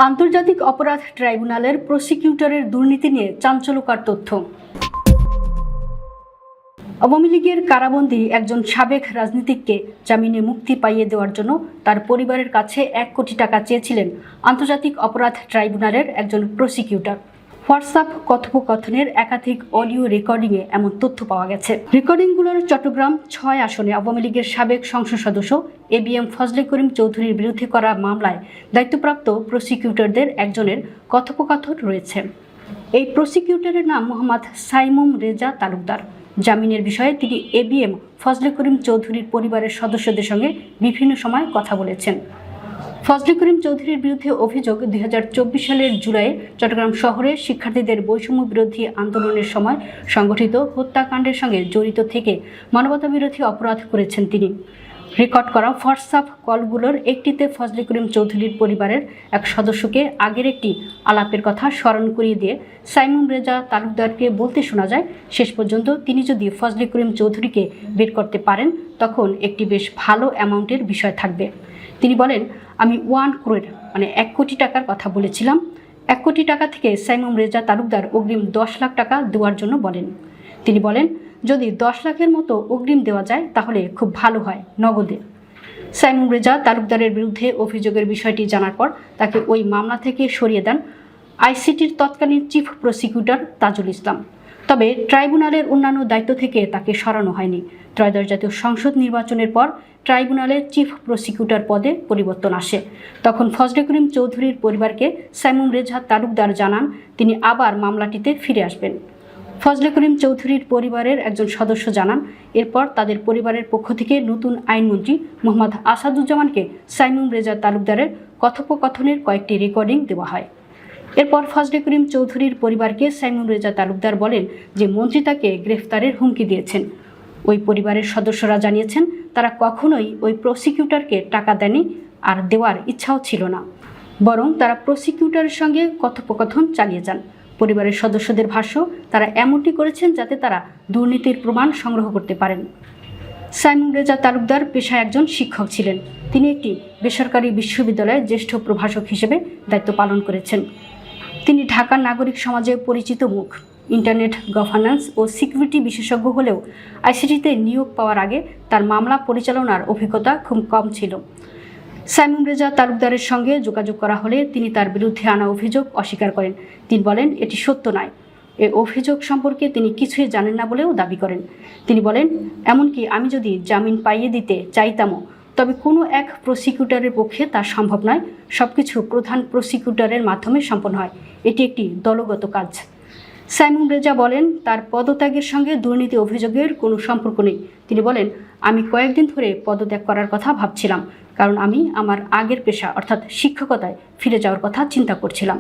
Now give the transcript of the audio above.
আন্তর্জাতিক অপরাধ ট্রাইব্যুনালের প্রসিকিউটরের দুর্নীতি নিয়ে চাঞ্চল্যকর তথ্য। আওয়ামী লীগের কারাবন্দী একজন সাবেক রাজনীতিককে জামিনে মুক্তি পাইয়ে দেওয়ার জন্য তার পরিবারের কাছে 1 কোটি টাকা চেয়েছিলেন আন্তর্জাতিক অপরাধ ট্রাইব্যুনালের একজন প্রসিকিউটর। হোয়াটসঅ্যাপ কথোপকথনের একাধিক অডিও রেকর্ডিংয়ে এমন তথ্য পাওয়া গেছে। রেকর্ডিংগুলোর চট্টগ্রাম 6 আসনে আওয়ামী লীগের সাবেক সংসদ সদস্য ABM ফজলে করিম চৌধুরীর বিরুদ্ধে করা মামলায় দায়িত্বপ্রাপ্ত প্রসিকিউটরদের একজনের কথোপকথন রয়েছে। এই প্রসিকিউটরের নাম মোহাম্মদ সাইমুম রেজা তালুকদার। জামিনের বিষয়ে তিনি ABM ফজলে করিম চৌধুরীর পরিবারের সদস্যদের সঙ্গে বিভিন্ন সময় কথা বলেছেন। ফজলে করিম চৌধুরীর বিরুদ্ধে অভিযোগ 2024 সালের জুলাইয়ে চট্টগ্রাম শহরে শিক্ষার্থীদের বৈষম্য বিরোধী আন্দোলনের সময় সংগঠিত হত্যাকাণ্ডের সঙ্গে জড়িত থেকে মানবতাবিরোধী অপরাধ করেছেন তিনি। রেকর্ড করা হোয়াটসঅ্যাপ কলগুলোর একটিতে ফজলে করিম চৌধুরীর পরিবারের এক সদস্যকে আগের একটি আলাপের কথা স্মরণ করিয়ে দিয়ে সাইমুম রেজা তালুকদারকে বলতে শোনা যায়, শেষ পর্যন্ত তিনি যদি ফজলে করিম চৌধুরীকে বের করতে পারেন তখন একটি বেশ ভালো অ্যামাউন্টের বিষয় থাকবে। তিনি বলেন, আমি 1 crore 1 কোটি টাকার কথা বলেছিলাম। 1 কোটি টাকা থেকে সাইমুম রেজা তালুকদার অগ্রিম 10 লাখ টাকা দেওয়ার জন্য বলেন। তিনি বলেন, যদি 10 লাখের মতো অগ্রিম দেওয়া যায় তাহলে খুব ভালো হয় নগদে। সাইমুম রেজা তালুকদারের বিরুদ্ধে অভিযোগের বিষয়টি জানার পর তাকে ওই মামলা থেকে সরিয়ে দেন ICTর তৎকালীন চিফ প্রসিকিউটর তাজুল ইসলাম। তবে ট্রাইব্যুনালের অন্যান্য দায়িত্ব থেকে তাকে সরানো হয়নি। ত্রয়োদশ জাতীয় সংসদ নির্বাচনের পর ট্রাইব্যুনালের চিফ প্রসিকিউটর পদে পরিবর্তন আসে। তখন ফজলে করিম চৌধুরীর পরিবারকে সাইমুম রেজা তালুকদার জানান তিনি আবার মামলাটিতে ফিরে আসবেন। ফজলে করিম চৌধুরীর পরিবারের একজন সদস্য জানান, এরপর তাদের পরিবারের পক্ষ থেকে নতুন আইনমন্ত্রী মোহাম্মদ আসাদুজ্জামানকে সাইমুম রেজা তালুকদারের কথোপকথনের কয়েকটি রেকর্ডিং দেওয়া হয়। এরপর ফজলে করিম চৌধুরীর পরিবারকে সাইমুম রেজা তালুকদার বলেন যে মন্ত্রী তাকে গ্রেফতারের হুমকি দিয়েছেন। ওই পরিবারের সদস্যরা জানিয়েছেন তারা কখনোই ওই প্রসিকিউটরকে টাকা দেয়নি আর দেওয়ার ইচ্ছাও ছিল না, বরং তারা প্রসিকিউটরের সঙ্গে কথোপকথন চালিয়ে যান। পরিবারের সদস্যদের ভাষ্য, তারা এমনটি করেছেন যাতে তারা দুর্নীতির প্রমাণ সংগ্রহ করতে পারেন। সাইমুম রেজা তালুকদার পেশায় একজন শিক্ষক ছিলেন। তিনি একটি বেসরকারি বিশ্ববিদ্যালয়ে জ্যেষ্ঠ প্রভাষক হিসেবে দায়িত্ব পালন করেছেন। তিনি ঢাকার নাগরিক সমাজে পরিচিত মুখ। ইন্টারনেট গভর্নেন্স ও সিকিউরিটি বিশেষজ্ঞ হলেও ICTতে নিয়োগ পাওয়ার আগে তার মামলা পরিচালনার অভিজ্ঞতা খুব কম ছিল। সাইমুম রেজা তালুকদারের সঙ্গে যোগাযোগ করা হলে তিনি তার বিরুদ্ধে আনা অভিযোগ অস্বীকার করেন। তিনি বলেন এটি সত্য নয়। এই অভিযোগ সম্পর্কে তিনি কিছুই জানেন না বলেও দাবি করেন। তিনি বলেন, এমনকি আমি যদি জামিন পাইয়ে দিতে চাইতামও তবে কোনো এক প্রসিকিউটরের পক্ষে তা সম্ভব নয়। সবকিছু প্রধান প্রসিকিউটরের মাধ্যমে সম্পন্ন হয়। এটি একটি দলগত কাজ। সাইমুম রেজা বলেন, তার পদত্যাগের সঙ্গে দুর্নীতি অভিযোগের কোনো সম্পর্ক নেই। তিনি বলেন, আমি কয়েকদিন ধরে পদত্যাগ করার কথা ভাবছিলাম, কারণ আমি আমার আগের পেশা অর্থাৎ শিক্ষকতায় ফিরে যাওয়ার কথা চিন্তা করছিলাম।